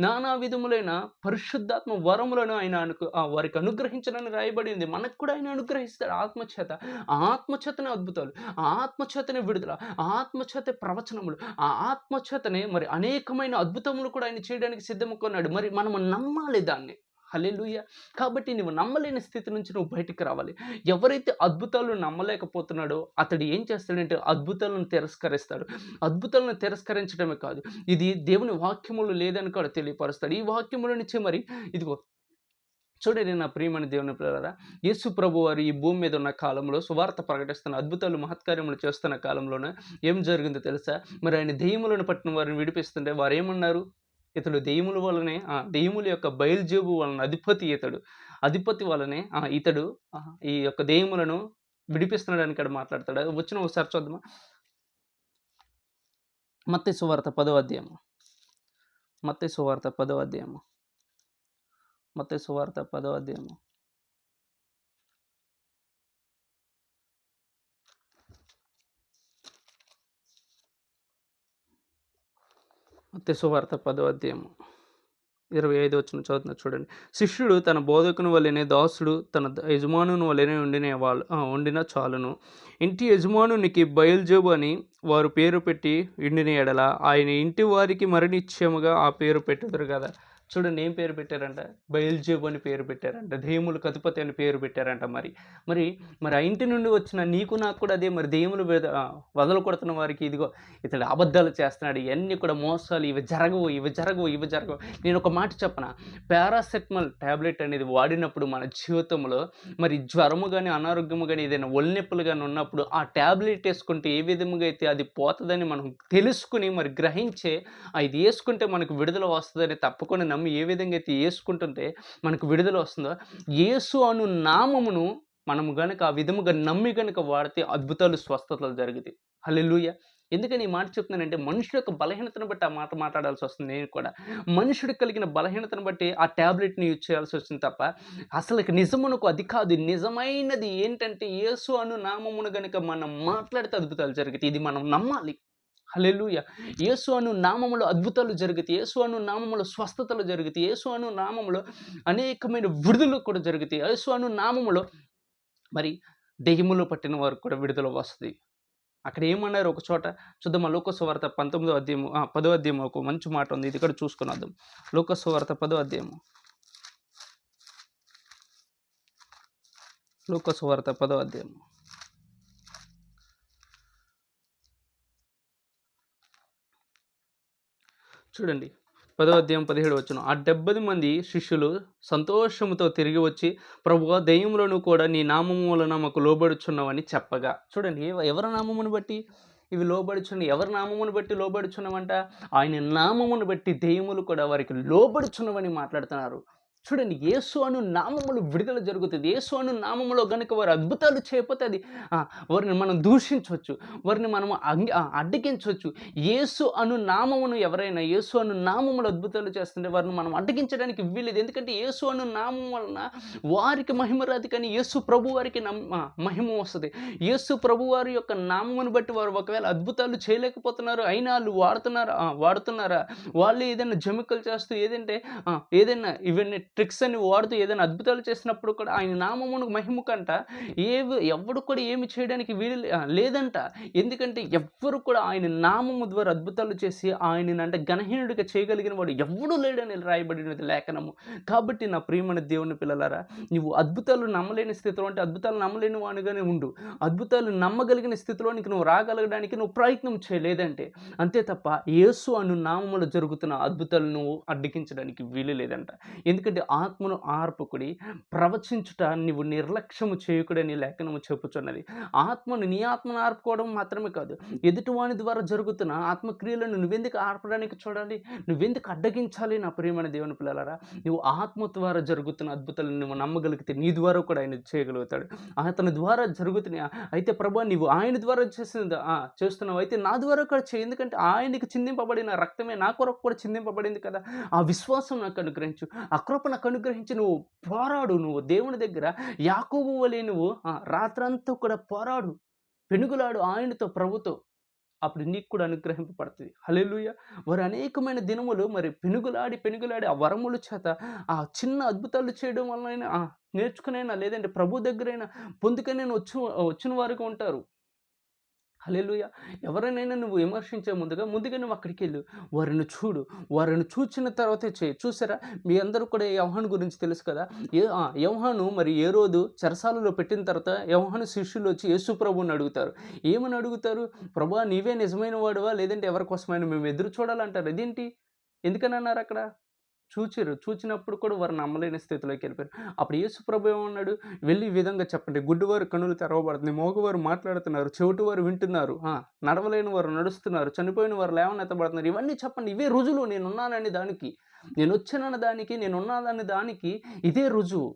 Speaker 1: నానా విధములైన పరిశుద్ధాత్మ వరములను ఆయన వారికి అనుగ్రహించడానికి రాయబడింది. మనకు కూడా ఆయన అనుగ్రహిస్తాడు ఆత్మచేత. ఆ ఆత్మచేతనే అద్భుతాలు, ఆ ఆత్మచేతనే విడుదల, ఆ ఆత్మచేత ప్రవచనములు, ఆ ఆత్మచేతనే మరి అనేకమైన అద్భుతములు కూడా ఆయన చేయడానికి సిద్ధముకున్నాడు. మరి మనము నమ్మాలి దాన్ని. హల్లెలూయా. కాబట్టి నువ్వు నమ్మలేని స్థితి నుంచి నువ్వు బయటికి రావాలి. ఎవరైతే అద్భుతాలు నమ్మలేకపోతున్నాడో అతడు ఏం చేస్తాడంటే అద్భుతాలను తిరస్కరిస్తాడు. అద్భుతాలను తిరస్కరించడమే కాదు, ఇది దేవుని వాక్యములు లేదని కూడా తెలియపరుస్తాడు. ఈ వాక్యముల నుంచి మరి ఇదిగో చూడండి నా ప్రియమైన దేవుని పిల్లలారా, యేసు ప్రభు వారు ఈ భూమి మీద ఉన్న కాలంలో సువార్త ప్రకటిస్తున్న అద్భుతాలు మహత్కార్యములు చేస్తున్న కాలంలోనే ఏం జరిగిందో తెలుసా? మరి ఆయన దెయ్యములను పట్టిన వారిని విడిపిస్తుంటే వారు ఏమన్నారు? ఇతడు దెయ్యముల వలనే దెయ్యముల యొక్క బయల్జేబు వలన అధిపతి వలనే ఇతడు ఈ యొక్క దెయ్యములను విడిపిస్తున్నాడని ఇక్కడ మాట్లాడతాడు. వచ్చిన ఒకసారి చూద్దామా. మత్తయి సువార్త 10వ అధ్యాయము. మత్తయి సువార్త 10వ అధ్యాయము. మత్తయి సువార్త 10వ అధ్యాయము. మత్తయి సువార్త 10వ అధ్యాయము 25 వచనం చదువుతున్నా చూడండి. శిష్యుడు తన బోధకుని వలెనే, దాసుడు తన యజమానుని వలెనే ఉండిన చాలును. ఇంటి యజమానునికి బయల్జేబు అని వారు పేరు పెట్టి ఉండిన ఎడల ఆయన ఇంటి వారికి మరి నిశ్చయముగా ఆ పేరు పెట్టుదురు కదా. చూడండి ఏం పేరు పెట్టారంట? బయల్జెబు అని పేరు పెట్టారంట. దెయ్యములకు అధిపతి అని పేరు పెట్టారంట మరి. మరి మరి ఆ ఇంటి నుండి వచ్చిన నీకు నాకు కూడా అదే మరి దెయ్యములు వదలు కొడుతున్న వారికి ఇదిగో ఇతడు అబద్ధాలు చేస్తున్నాడు. ఇయన్నీ కూడా మోసాలు, ఇవి జరగవు, ఇవి జరగవు, ఇవి జరగవు. నేను ఒక మాట చెప్పనా? పారాసెటమాల్ టాబ్లెట్ అనేది వాడినప్పుడు మన జీవితంలో మరి జ్వరము గాని, అనారోగ్యము గాని, ఏదైనా ఒళ్ళనొప్పులు గాని ఉన్నప్పుడు ఆ టాబ్లెట్ యేసుకుంటే ఏ విధముగా అయితే అది పోతదని మనం తెలుసుకొని మరి గ్రహించే ఇది యేసుకుంటే మనకు విడుదల వస్తదని తప్పకుండా నమ్మి ఏ విధంగా అయితే యేసుకుంటుంటే మనకు విడుదల వస్తుందో, యేసు అను నామమును మనము గనక ఆ విధముగా నమ్మి గనక వాడితే అద్భుతాలు, స్వస్థతలు జరుగుతాయి. హల్లెలూయా! ఎందుకని ఈ మాట చెప్తున్నానంటే మనుషుల యొక్క బలహీనతను బట్టి ఆ మాట మాట్లాడాల్సొస్తుంది నేను కూడా. మనుషుడికి కలిగిన బలహీనతను బట్టి ఆ టాబ్లెట్‌ని యూజ్ చేయాల్సొచ్చింది తప్ప, అసలకి నిజమునకు అది కాదు. నిజమైనది ఏంటంటే యేసు అను నామమును గనక మనం మాట్లాడితే అద్భుతాలు జరుగుతాయి. ఇది మనం నమ్మాలి. హల్లెలూయా! యేసు అను నామములో అద్భుతాలు జరుగుతాయి. యేసు అను నామములో స్వస్థతలు జరుగుతాయి. యేసు అను నామములో అనేకమైన విడుదల కూడా జరుగుతాయి. యేసు అను నామములో మరి దెయ్యములు పట్టిన వారికి కూడా విడుదల వస్తది. అక్కడ ఏమన్నారు ఒక చోట చూద్దామా లూకా సువార్త 19వ అధ్యాయము 10వ అధ్యాయము ఒక మంచి మాట ఉంది. ఇది కూడా చూసుకొనొద్దాం. లూకా సువార్త 10వ అధ్యాయము. లూకా సువార్త 10వ అధ్యాయము. చూడండి 10వ అధ్యాయం 17వ వచనం. ఆ 70 మంది శిష్యులు సంతోషముతో తిరిగి వచ్చి, ప్రభువా దెయ్యములను కూడా నీ నామము వలన మాకు లోబడుచున్నవని చెప్పగా. చూడండి ఎవరి నామమును బట్టి ఇవి లోబడుచున్నయి? ఎవరి నామమును బట్టి లోబడుచున్నవంట? ఆయన నామమును బట్టి దెయ్యములు కూడా వారికి లోబడుచున్నవని మాట్లాడుతున్నారు. చూడండి యేసు అను నామములో విడుదల జరుగుతది. యేసు అను నామములో గనుక వారు అద్భుతాలు చేయకపోతే అది వారిని మనం దూషించొచ్చు. వారిని మనం అడ్డగించొచ్చు. యేసు అను నామమును ఎవరైనా యేసు అను నామములో అద్భుతాలు చేస్తుంటే వారిని మనం అడ్డగించడానికి వీల్లేదు. ఎందుకంటే యేసు అను నామం వలన వారికి మహిమ రాదు కానీ యేసు ప్రభువారికి మహిమ వస్తది. యేసు ప్రభువారి యొక్క నామమును బట్టి వారు ఒకవేళ అద్భుతాలు చేయలేకపోతున్నారు. అయినా ఆళ్ళు వాడుతున్నారా? వాళ్ళు ఏదైనా జమికలు చేస్తూ ఏదైనా ఇవన్నీ ట్రిక్స్ అని వాడుతూ ఏదైనా అద్భుతాలు చేసినప్పుడు కూడా ఆయన నామమును మహిమ కంట ఎవ్వడు కూడా ఏమి చేయడానికి లేదంట. ఎందుకంటే ఎవ్వరు కూడా ఆయన నామము ద్వారా అద్భుతాలు చేసి ఆయననంటే ఘనహీనుడిగా చేయగలిగిన వాడు ఎవ్వడూ లేడని రాయబడినది లేఖనము. కాబట్టి నా ప్రియమైన దేవుని పిల్లలారా, నువ్వు అద్భుతాలు నమ్మలేని స్థితిలో అంటే అద్భుతాలు నమ్మలేని వానిగానే ఉండు. అద్భుతాలు నమ్మగలిగిన స్థితిలోనికి నువ్వు రాగలగడానికి నువ్వు ప్రయత్నం చేయలేదంటే అంతే తప్ప యేసు అను నామములో జరుగుతున్న అద్భుతాలు నువ్వు అడ్డగించడానికి వీలు లేదంట. ఎందుకంటే ఆత్మను ఆర్పకుడి, ప్రవచించుట నీవు నిర్లక్ష్యము చేయకుడని లేఖనము చెప్పుచున్నది. నీ ఆత్మను ఆర్పుకోవడం మాత్రమే కాదు, ఎదుటివాని ద్వారా జరుగుతున్న ఆత్మక్రియలను నువ్వెందుకు ఆర్పడానికి చూడాలి? నువ్వెందుకు అడ్డగించాలి? నా ప్రియమైన దేవుని పిల్లలారా, నువ్వు ఆత్మ ద్వారా జరుగుతున్న అద్భుతాలను నువ్వు నమ్మగలిగితే నీ ద్వారా కూడా ఆయన చేయగలుగుతాడు. అతని ద్వారా జరుగుతున్నాయి. అయితే ప్రభువా నీవు ఆయన ద్వారా చేస్తున్నావు, అయితే నా ద్వారా కూడా చేయి. ఎందుకంటే ఆయనకి చిందింపబడిన రక్తమే నా కొరకు కూడా చిందింపబడింది కదా. ఆ విశ్వాసం నాకు అనుగ్రహించు, ఆ కృప నాకు అనుగ్రహించి నువ్వు పోరాడు. నువ్వు దేవుని దగ్గర యాకోబు వలె నువ్వు రాత్రంతా కూడా పోరాడు, పెనుగులాడు ఆయనతో, ప్రభుతో. అప్పుడు నీకు కూడా అనుగ్రహింపబడుతుంది. హల్లెలూయా! వారు అనేకమైన దినములు మరి పెనుగులాడి ఆ వరముల చేత ఆ చిన్న అద్భుతాలు చేయడం వలనైనా నేర్చుకునైనా లేదంటే ప్రభు దగ్గరైనా పొందుకనైనా వచ్చిన వారుగా ఉంటారు. హల్లెలూయా! ఎవరినైనా నువ్వు విమర్శించే ముందుగా నువ్వు అక్కడికెళ్ళు. వారిని చూడు. వారిని చూచిన తర్వాతే చేయి. చూసారా? మీ అందరూ కూడా యోహాను గురించి తెలుసు కదా! యోహాను మరి హేరోదు చెరసాలలో పెట్టిన తర్వాత యోహాను శిష్యులొచ్చి యేసు ప్రభువుని అడుగుతారు. ఏమని అడుగుతారు? ప్రభువా నీవే నిజమైన వాడివా? లేదంటే ఎవరి కోసమైనా మేము ఎదురు చూడాలంటారు. ఇదేంటి? ఎందుకనన్నారక్కడ? చూచినప్పుడు కూడా వారు నమ్మలేని స్థితిలోకెళ్ళిపోయారు. అప్పుడు యేసు ప్రభు ఏమన్నాడు? వెళ్ళి ఈ విధంగా చెప్పండి. గుడ్డివారి కన్నులు తెరవబడుతున్నాయి, మూగవారు మాట్లాడుతున్నారు, చెవిటివారు వింటున్నారు, నడవలేని వారు నడుస్తున్నారు, చనిపోయిన వారు లేవనెత్తబడుతున్నారు. ఇవన్నీ చెప్పండి. ఇవే రుజువులు నేనున్నానని దానికి. నేనొచ్చానన్న దానికి, నేనున్నానని దానికి ఇదే రుజువు.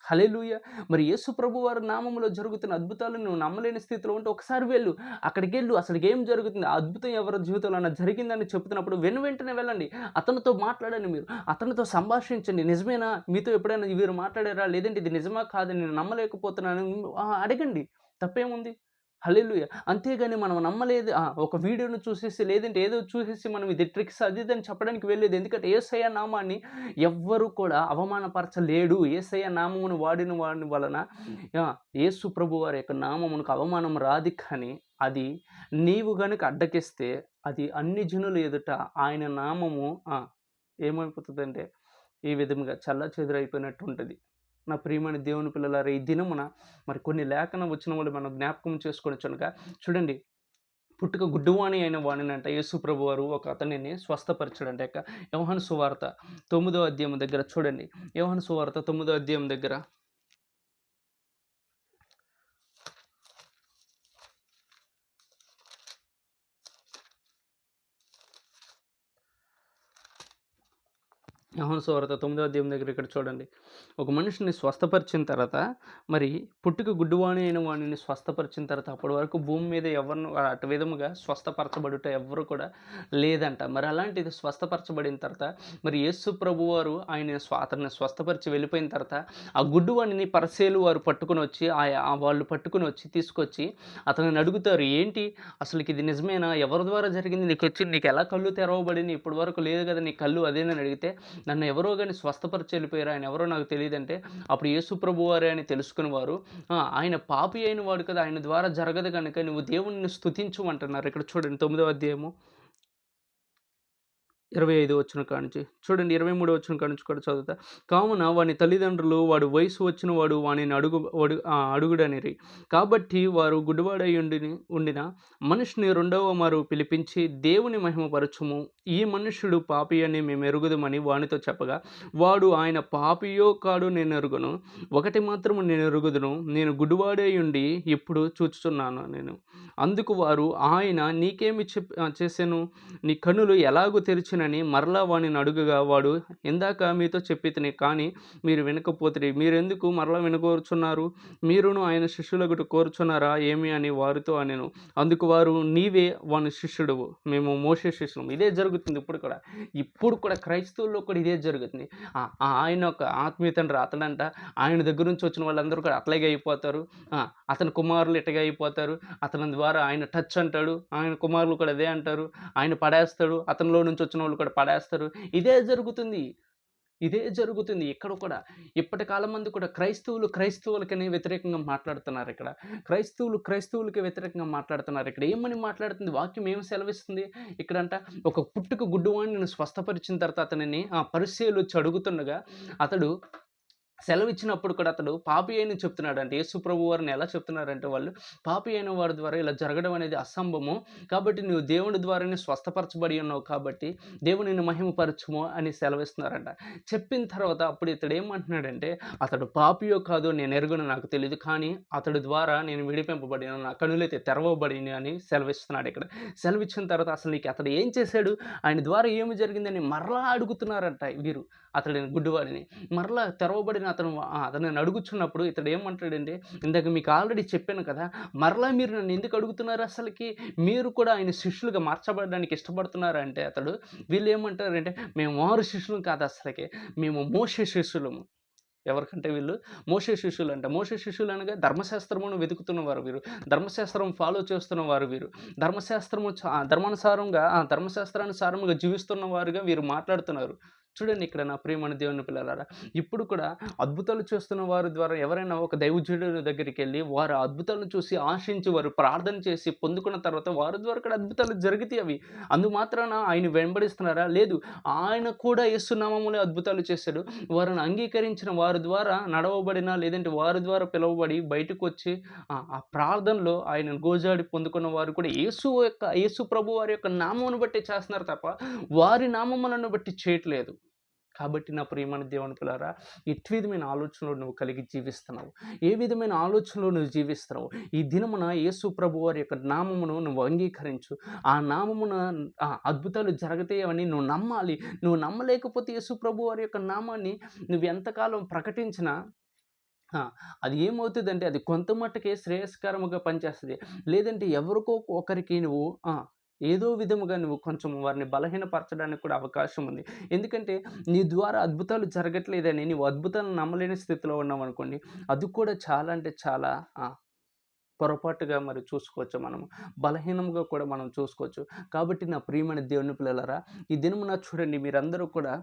Speaker 1: హల్లెలూయా! మరి యేసు ప్రభువారి నామములో జరుగుతున్న అద్భుతాలను నువ్వు నమ్మలేని స్థితిలో ఉంటే ఒకసారి వెళ్ళు. అక్కడికెళ్ళు. అసలుకేం జరుగుతుంది? ఆ అద్భుతం ఎవరి జీవితంలోనా జరిగిందని చెప్తున్నప్పుడు వెంటనే వెళ్ళండి. అతనితో మాట్లాడండి మీరు. అతనితో సంభాషించండి. నిజమేనా? మీతో ఎప్పుడైనా వీరు మాట్లాడారా? లేదంటే ఇది నిజమా కాదా? నేను నమ్మలేకపోతున్నాను అడగండి. తప్పేముంది? హల్లెలూయా! అంతేగాని మనం నమ్మలేదు ఒక వీడియోను చూసేసి లేదంటే ఏదో చూసేసి మనం ఇది ట్రిక్స్ అది ఇది అని చెప్పడానికి వెళ్ళేది. ఎందుకంటే యేసయ్య నామాన్ని ఎవ్వరు కూడా అవమానపరచలేడు. యేసయ్య నామమును వాడిన వాని వలన యేసు ప్రభువారి యొక్క నామమునకు అవమానం రాదు. కానీ అది నీవు గనుక అడ్డగిస్తే అది అన్ని జనుల ఎదుట ఆయన నామము ఏమైపోతుందంటే ఈ విధంగా చెల్లాచెదురైపోయినట్టు ఉంటుంది. నా ప్రియమైన దేవుని పిల్లలారా, ఈ దినమున మరి కొన్ని లేఖన వచనములు మనం జ్ఞాపకం చేసుకొనొచ్చనగా చూడండి. పుట్టుక గుడ్డివాణి అయిన వానినంట యేసు ప్రభువారు ఒక అతనిని స్వస్థపరిచాడంట. యోహాను సువార్త 9వ అధ్యాయం దగ్గర చూడండి. యోహాను సువార్త 9వ అధ్యాయం దగ్గర యోహాను సువార్త 9వ అధ్యాయం దగ్గర ఇక్కడ చూడండి. ఒక మనిషిని స్వస్థపరిచిన తర్వాత మరి పుట్టుక గుడ్డివాణి అయిన వాడిని స్వస్థపరిచిన తర్వాత అప్పటి వరకు భూమి మీద ఎవరిని అటు విధముగా స్వస్థపరచబడుట ఎవ్వరు కూడా లేదంట. మరి అలాంటిది స్వస్థపరచబడిన తర్వాత మరి యేసు ప్రభువారు అతన్ని స్వస్థపరిచి వెళ్ళిపోయిన తర్వాత ఆ గుడ్డివాణిని పరిసయ్యులు వారు పట్టుకొని వచ్చి వాళ్ళు పట్టుకొని వచ్చి తీసుకొచ్చి అతనిని అడుగుతారు, ఏంటి అసలుకి ఇది నిజమేనా? ఎవరి ద్వారా జరిగింది? నీకు ఎలా కళ్ళు తెరవబడినాయి? ఇప్పటి వరకు లేదు కదా నీ కళ్ళు అదేనని అడిగితే, నన్ను ఎవరో గాని స్వస్థపరిచి వెళ్ళిపోయారు, ఆయన ఎవరో నాకు తెలియదంటే అప్పుడు యేసు ప్రభువారే అని తెలుసుకుని వారు, ఆయన పాపి అయిన వాడు కదా, ఆయన ద్వారా జరగదు కనుక నువ్వు దేవుణ్ణి స్తుతించు అంటున్నారు. ఇక్కడ చూడండి 9వ అధ్యాయము 25 వచనం కానుంచి చూడండి. 23 వచనం కానుంచి కూడా చదువుతా. కావున వాని తల్లిదండ్రులు వాడు వయసు వచ్చిన వాడు వానిని అడుగుడనిరి. కాబట్టి వారు గుడ్డివాడై ఉండిన మనిషిని రెండవ మారు పిలిపించి దేవుని మహిమపరచుము, ఈ మనుష్యుడు పాపి అని మేము ఎరుగుదమని వానితో చెప్పగా, వాడు ఆయన పాపియో కాడు నేను ఎరుగును, ఒకటి మాత్రము నేను ఎరుగుదును, నేను గుడ్డివాడై ఉండి ఇప్పుడు చూచుచున్నాను నేను. అందుకు వారు, ఆయన నీకేమి చేసెను? నీ కన్నులు ఎలాగూ తెరిచినని మరలా వానిని అడుగగా, వాడు ఇందాక మీతో చెప్పితిని కానీ మీరు వినకపోతిరి, మీరెందుకు మరలా వినకోరుచున్నారు? మీరును ఆయన శిష్యులగుట కోరుచున్నారా ఏమి అని వారితో అనెను. అందుకు వారు, నీవే వాని శిష్యుడువు, మేము మోషే శిష్యులం. ఇదే జరుగుతుంది ఇప్పుడు కూడా క్రైస్తవుల్లో కూడా ఇదే జరుగుతుంది. ఆయన ఒక ఆత్మీయ తండ్రి అతడంట, ఆయన దగ్గర నుంచి వచ్చిన వాళ్ళందరూ కూడా అట్లాగే అయిపోతారు, అతని కుమారులు ఇట్టగా అయిపోతారు, అతని ద్వారా ఆయన టచ్ అంటాడు, ఆయన కుమారులు కూడా అదే అంటారు, ఆయన పడేస్తాడు, అతనిలో నుంచి వచ్చిన వాళ్ళు కూడా పడేస్తారు. ఇదే జరుగుతుంది ఇక్కడ కూడా. ఇప్పటి కాలం మంది కూడా క్రైస్తవులకనే వ్యతిరేకంగా మాట్లాడుతున్నారు ఇక్కడ. క్రైస్తవులకి వ్యతిరేకంగా మాట్లాడుతున్నారు ఇక్కడ. ఏమని మాట్లాడుతుంది వాక్యం? ఏం సెలవిస్తుంది ఇక్కడంట? ఒక పుట్టుక గుడ్డివాడిని స్వస్థపరిచిన తర్వాత అతనిని పరిసయ్యులు వచ్చి అడుగుతుండగా అతడు సెలవిచ్చినప్పుడు కూడా అతడు పాపి అని చెప్తున్నాడు. అంటే యేసు ప్రభు వారిని ఎలా చెప్తున్నారంటే, వాళ్ళు పాపి అయిన వారి ద్వారా ఇలా జరగడం అనేది అసంభవము, కాబట్టి నువ్వు దేవుని ద్వారానే స్వస్థపరచబడి ఉన్నావు కాబట్టి దేవునిని మహిమపరచుము అని సెలవిస్తున్నారంట. చెప్పిన తర్వాత అప్పుడు ఇతడు ఏమంటున్నాడంటే, అతడు పాపియో కాదో నేను ఎరుగును, నాకు తెలియదు, కానీ అతడి ద్వారా నేను విడిపింపబడిన, నా కనులైతే తెరవబడిన అని సెలవిస్తున్నాడు ఇక్కడ. సెలవిచ్చిన తర్వాత అసలు నీకు అతడు ఏం చేశాడు, ఆయన ద్వారా ఏమి జరిగిందని మరలా అడుగుతున్నారంట వీరు అతడిని, గుడ్డివాడిని. మరలా తెరవబడిన అతను అడుగుచున్నప్పుడు ఇతడు ఏమంటాడంటే, ఇందాక మీకు ఆల్రెడీ చెప్పాను కదా, మరలా మీరు నన్ను ఎందుకు అడుగుతున్నారు? అసలుకి మీరు కూడా ఆయన శిష్యులుగా మార్చబడడానికి ఇష్టపడుతున్నారు అంటే అతడు, వీళ్ళు ఏమంటారంటే, మేము వారు శిష్యులం కాదు, అసలుకి మేము మోషే శిష్యులము. ఎవరికంటే వీళ్ళు మోషే శిష్యులు అంట. మోషే శిష్యులు అనగా ధర్మశాస్త్రమును వెతుకుతున్నవారు వీరు, ధర్మశాస్త్రం ఫాలో చేస్తున్నవారు వీరు, ధర్మశాస్త్రానుసారముగా జీవిస్తున్న వారుగా వీరు మాట్లాడుతున్నారు. చూడండి ఇక్కడ నా ప్రియమైన దేవుని పిల్లలారా, ఇప్పుడు కూడా అద్భుతాలు చేస్తున్న వారి ద్వారా ఎవరైనా ఒక దైవజనుడి దగ్గరికి వెళ్ళి వారు అద్భుతాలను చూసి ఆశించి వారు ప్రార్థన చేసి పొందుకున్న తర్వాత వారి ద్వారా కూడా అద్భుతాలు జరిగితే అవి అందుమాత్రాన ఆయన వెంబడిస్తున్నారా? లేదు. ఆయన కూడా యేసు నామములో అద్భుతాలు చేశాడు. వారిని అంగీకరించిన వారి ద్వారా నడవబడిన, లేదంటే వారి ద్వారా పిలువబడి బయటకు వచ్చి ఆ ప్రార్థనలో ఆయన గోజాడి పొందుకున్న వారు కూడా యేసు ప్రభు వారి యొక్క నామమును బట్టి చేస్తున్నారు తప్ప వారి నామములను బట్టి చేయట్లేదు. కాబట్టి నా ప్రియమైన దేవుని పిల్లారా, ఎట్టి విధమైన ఆలోచనలు నువ్వు కలిగి జీవిస్తున్నావు, ఏ విధమైన ఆలోచనలు నువ్వు జీవిస్తున్నావు, ఈ దినమున యేసు ప్రభు వారి యొక్క నామమును నువ్వు అంగీకరించు. ఆ నామమున అద్భుతాలు జరుగుతాయని నువ్వు నమ్మాలి. నువ్వు నమ్మలేకపోతే యేసు ప్రభు వారి యొక్క నామాన్ని నువ్వు ఎంతకాలం ప్రకటించినా అది ఏమవుతుందంటే అది కొంత మట్టుకే శ్రేయస్కరముగా పనిచేస్తుంది. లేదంటే ఎవరికో ఒకరికి నువ్వు ఏదో విధముగా నువ్వు కొంచెం వారిని బలహీనపరచడానికి కూడా అవకాశం ఉంది. ఎందుకంటే నీ ద్వారా అద్భుతాలు జరగట్లేదని నీవు అద్భుతాలను నమ్మలేని స్థితిలో ఉన్నావు అనుకోండి, అది కూడా చాలా అంటే చాలా పొరపాటుగా మరి చూసుకోవచ్చు, మనము బలహీనంగా కూడా మనం చూసుకోవచ్చు. కాబట్టి నా ప్రియమైన దేవుని పిల్లలారా, ఈ దినమున చూడండి, మీరందరూ కూడా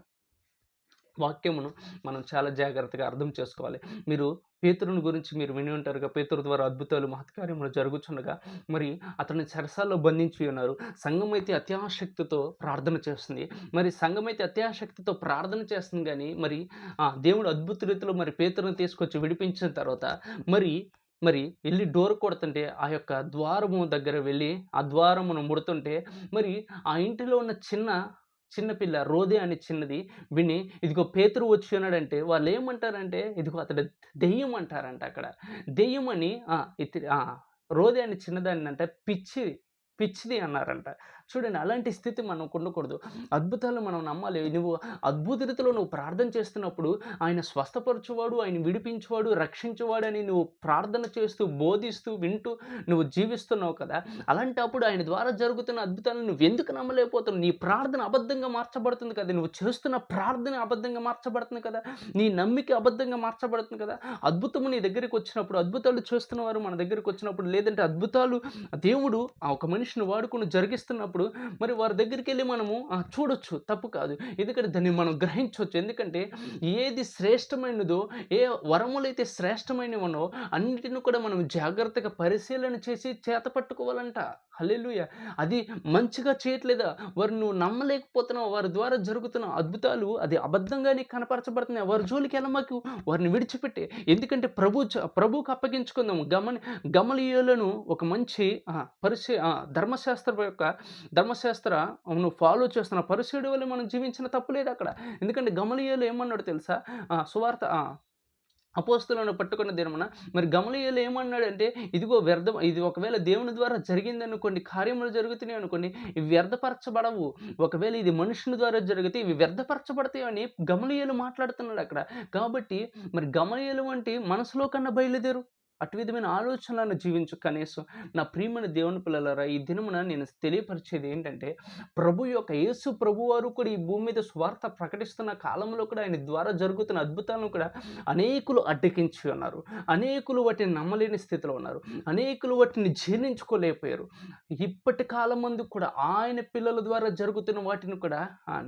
Speaker 1: వాక్యమును మనం చాలా జాగ్రత్తగా అర్థం చేసుకోవాలి. మీరు పేతురుని గురించి మీరు విని ఉంటారుగా. పేతురు ద్వారా అద్భుతాలు, మహత్కార్యములు జరుగుచుండగా మరి అతన్ని చెరసాల్లో బంధించి ఉన్నారు. సంఘమైతే అత్యాసక్తితో ప్రార్థన చేస్తుంది. మరి సంఘమైతే అత్యాసక్తితో ప్రార్థన చేస్తుంది గానీ, మరి దేవుడు అద్భుత రీతిలో మరి పేతురుని తీసుకొచ్చి విడిపించిన తర్వాత మరి మరి ఎళ్లి డోర్ కొడుతుంటే, ఆ యొక్క ద్వారము దగ్గర వెళ్లి, ఆ ద్వారమును ముడుతుంటే, మరి ఆ ఇంటిలో ఉన్న చిన్న పిల్ల రోదే అనే చిన్నది విని, ఇదిగో పేతురు వచ్చి ఉన్నాడంటే వాళ్ళేమంటారంటే, ఇదిగో అతడు దెయ్యం అంటారంట అక్కడ. దెయ్యం అని రోదే అనే చిన్నదాన్నంట పిచ్చిది అన్నారంట. చూడండి, అలాంటి స్థితి మనకు ఉండకూడదు. అద్భుతాలు మనం నమ్మాలి. నువ్వు అద్భుత రీతిలో నువ్వు ప్రార్థన చేస్తున్నప్పుడు ఆయన స్వస్థపరచువాడు, ఆయన విడిపించువాడు, రక్షించువాడని నువ్వు ప్రార్థన చేస్తూ, బోధిస్తూ, వింటూ నువ్వు జీవిస్తున్నావు కదా! అలాంటప్పుడు ఆయన ద్వారా జరుగుతున్న అద్భుతాలను నువ్వెందుకు నమ్మలేకపోతున్నావు? నీ ప్రార్థన అబద్ధంగా మార్చబడుతుంది కదా! నువ్వు చేస్తున్న ప్రార్థన అబద్ధంగా మార్చబడుతుంది కదా! నీ నమ్మిక అబద్ధంగా మార్చబడుతుంది కదా! అద్భుతము నీ దగ్గరికొచ్చినప్పుడు, అద్భుతాలు చేస్తున్నవారు మన దగ్గరికొచ్చినప్పుడు, లేదంటే అద్భుతాలు దేవుడు ఒక మనిషిని వాడుకొని జరిగిస్తున్నప్పుడు మరి వారి దగ్గరికెళ్ళి మనము చూడొచ్చు, తప్పు కాదు. ఎందుకంటే దాన్ని మనం గ్రహించొచ్చు. ఎందుకంటే ఏది శ్రేష్టమైనదో, ఏ వరములైతే శ్రేష్టమైనవనో అన్నిటిని కూడా మనం జాగ్రత్తగా పరిశీలన చేసి చేతపట్టుకోవాలంట. హల్లెలూయా! అది మంచిగా చేయట్లేదా? వారిని నువ్వు నమ్మలేకపోతున్నావు. వారి ద్వారా జరుగుతున్న అద్భుతాలు అది అబద్ధంగా నీకు కనపరచబడుతున్నాయి. వారి జోలికెళ్ళమాకు. వారిని విడిచిపెట్టే. ఎందుకంటే ప్రభువుకు అప్పగించుకుందాం. గమలీయేలును ఒక మంచి ధర్మశాస్త్ర నువ్వు ఫాలో చేస్తున్న పరిసయ్యుడి వలె మనం జీవించిన తప్పు లేదక్కడ. ఎందుకంటే గమలీయేలు ఏమన్నాడో తెలుసా? సువార్త అపోస్తలులను పట్టుకున్న దినమున మరి గమలీయేలు ఏమన్నాడంటే, ఇదిగో వ్యర్థం, ఇది ఒకవేళ దేవుని ద్వారా జరిగిందనుకోండి, కార్యములు జరుగుతున్నాయి అనుకోండి, ఇవి వ్యర్థపరచబడవు. ఒకవేళ ఇది మనుషుల ద్వారా జరిగితే ఇవి వ్యర్థపరచబడతాయి అని గమలీయేలు మాట్లాడుతున్నాడు అక్కడ. కాబట్టి మరి గమలీయేలు వంటి మనసులో కన్నా బయలుదేరు. అటు విధమైన ఆలోచనలను జీవించు కనీసం. నా ప్రియమైన దేవుని పిల్లలారా, ఈ దినమున నేను తెలియపరిచేది ఏంటంటే, యేసు ప్రభువారు కూడా ఈ భూమి మీద సువార్త ప్రకటిస్తున్న కాలంలో కూడా ఆయన ద్వారా జరుగుతున్న అద్భుతాలను కూడా అనేకులు అడ్డగించి ఉన్నారు. అనేకులు వాటిని నమ్మలేని స్థితిలో ఉన్నారు. అనేకులు వాటిని జీర్ణించుకోలేకపోయారు. ఇప్పటి కాలమందు కూడా ఆయన పిల్లల ద్వారా జరుగుతున్న వాటిని కూడా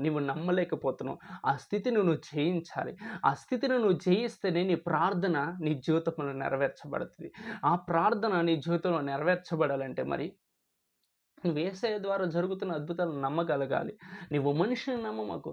Speaker 1: నీవు నమ్మలేకపోతున్నావు. ఆ స్థితిని నువ్వు జయించాలి. ఆ స్థితిని నువ్వు జయిస్తేనే నీ ప్రార్థన నీ జీవితంలో నెరవేర్చబడుతుంది. ఆ ప్రార్థన నీ జీవితంలో నెరవేర్చబడాలంటే మరి నువ్వు యేసయ్య ద్వారా జరుగుతున్న అద్భుతాలను నమ్మగలగాలి. నువ్వు మనుషుని నమ్మమాకు.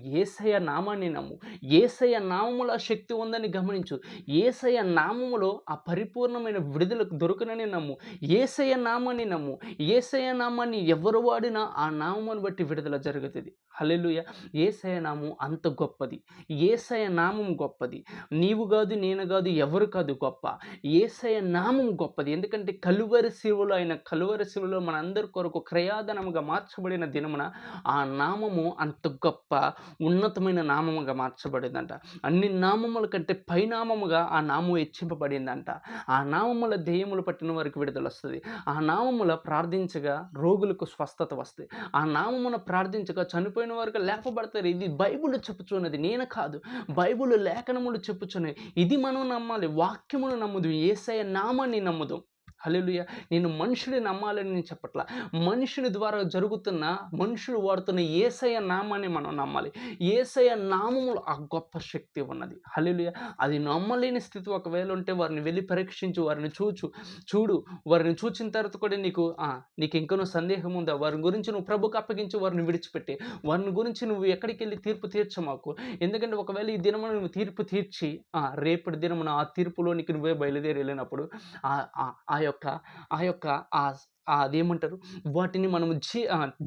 Speaker 1: యేసయ్య నామాన్ని నమ్ము. యేసయ్య నామములో ఆ శక్తి ఉందని గమనించు. యేసయ్య నామములో ఆ పరిపూర్ణమైన విడుదల దొరుకునని నమ్ము. యేసయ్య నామాన్ని నమ్ము. యేసయ్య నామాన్ని ఎవరు వాడినా ఆ నామమును బట్టి విడుదల జరుగుతుంది. హల్లెలూయా! యేసయ్య నామం అంత గొప్పది. యేసయ్య నామం గొప్పది. నీవు గాదు, నేను గాదు, ఎవరు కాదు గొప్ప. యేసయ్య నామం గొప్పది. ఎందుకంటే కలువరి శిలువలో మనందరి కొరకు క్రయాధనముగా మార్చబడిన దినమున ఆ నామము అంత గొప్ప ఉన్నతమైన నామముగా మార్చబడిందంట. అన్ని నామముల కంటే పైనామముగా ఆ నామం హెచ్చింపబడిందంట. ఆ నామముల దెయ్యములు పట్టిన వారికి విడుదలొస్తది. ఆ నామముల ప్రార్థించగా రోగులకు స్వస్థత వస్తది. ఆ నామమున ప్రార్థించగా చనిపోయిన వారికి లేపబడతారు. ఇది బైబిల్ చెప్పుచున్నది, నేను కాదు. బైబిల్ లేఖనములు చెప్పుచున్నవి. ఇది మనం నమ్మాలి. వాక్యమును నమ్ముదు. యేసయ్య నామాన్ని నమ్ముదు. హల్లెలూయా! నేను మనుషుడిని నమ్మాలని నేను చెప్పట్లా. మనుషుని ద్వారా మనుషులు వాడుతున్న యేసయ్య నామాన్ని మనం నమ్మాలి. యేసయ్య నామములో ఆ గొప్ప శక్తి ఉన్నది. హల్లెలూయా! అది నమ్మలేని స్థితి ఒకవేళ ఉంటే వారిని వెళ్లి పరీక్షించు. వారిని చూడు. వారిని చూచిన తర్వాత కూడా నీకు ఇంకనూ సందేహం ఉందా? వారి గురించి నువ్వు ప్రభువుకు అప్పగించి వారిని విడిచిపెట్టి, వారిని గురించి నువ్వు ఎక్కడికెళ్ళి తీర్పు తీర్చమాకు. ఎందుకంటే ఒకవేళ ఈ దినమున నువ్వు తీర్పు తీర్చి రేపటి దినమున ఆ తీర్పులోనికి నువ్వే బయలుదేరి వెళ్ళినప్పుడు అదేమంటారు, వాటిని మనము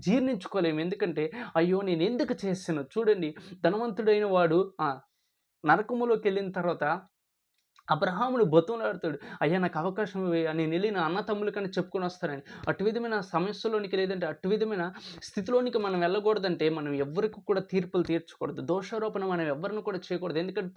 Speaker 1: జీర్ణించుకోలేము. ఎందుకంటే అయ్యో నేను ఎందుకు చేశాను. చూడండి, ధనవంతుడైన వాడు నరకములోకెళ్ళిన తర్వాత అబ్రహామును బతిమలాడుతాడు. అయ్యా నాకు అవకాశం ఇవ్వయ్యా, నేను వెళ్ళి నా అన్న తమ్ములకని చెప్పుకొని వస్తానని. అటు విధమైన సమస్యలోనికి, లేదంటే అటు విధమైన స్థితిలోనికి మనం వెళ్ళకూడదంటే మనం ఎవ్వరికి కూడా తీర్పులు తీర్చకూడదు. దోషారోపణ మనం ఎవరిని కూడా చేయకూడదు. ఎందుకంటే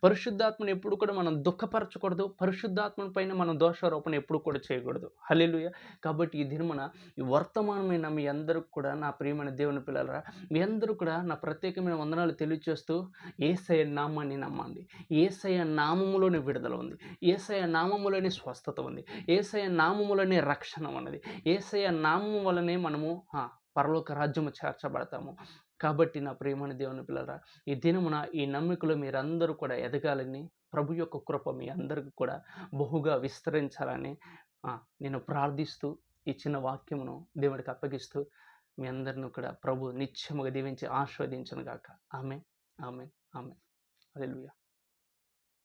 Speaker 1: పరిశుద్ధాత్మని ఎప్పుడు కూడా మనం దుఃఖపరచకూడదు. పరిశుద్ధాత్మని పైన మనం దోషారోపణ ఎప్పుడు కూడా చేయకూడదు. హల్లెలూయా! కాబట్టి ఈ దినమున ఈ వర్తమానమైన మీ అందరికి కూడా, నా ప్రియమైన దేవుని పిల్లలారా, మీ అందరూ కూడా నా ప్రత్యేకమైన వందనాలు తెలియజేస్తూ యేసయ్య నామాన్ని నమ్మండి. యేసయ్య నామములోనే విడుదల ఉంది. యేసయ్య నామములోనే స్వస్థత ఉంది. యేసయ్య నామములోనే రక్షణ ఉన్నది. యేసయ్య నామము వలనే మనము పరలోక రాజ్యము చేర్చబడతాము. కాబట్టి నా ప్రియమైన దేవుని పిల్లరా, ఈ దినమున ఈ నమ్మికలో మీరందరూ కూడా ఎదగాలని, ప్రభు యొక్క కృప మీ అందరికి కూడా బహుగా విస్తరించాలని నేను ప్రార్థిస్తూ ఈ చిన్న వాక్యమును దేవుడికి అప్పగిస్తూ మీ అందరిని కూడా ప్రభు నిత్యముగా దీవించి ఆశీర్వదించును గాక. ఆమేన్, ఆమేన్, ఆమేన్. హల్లెలూయా.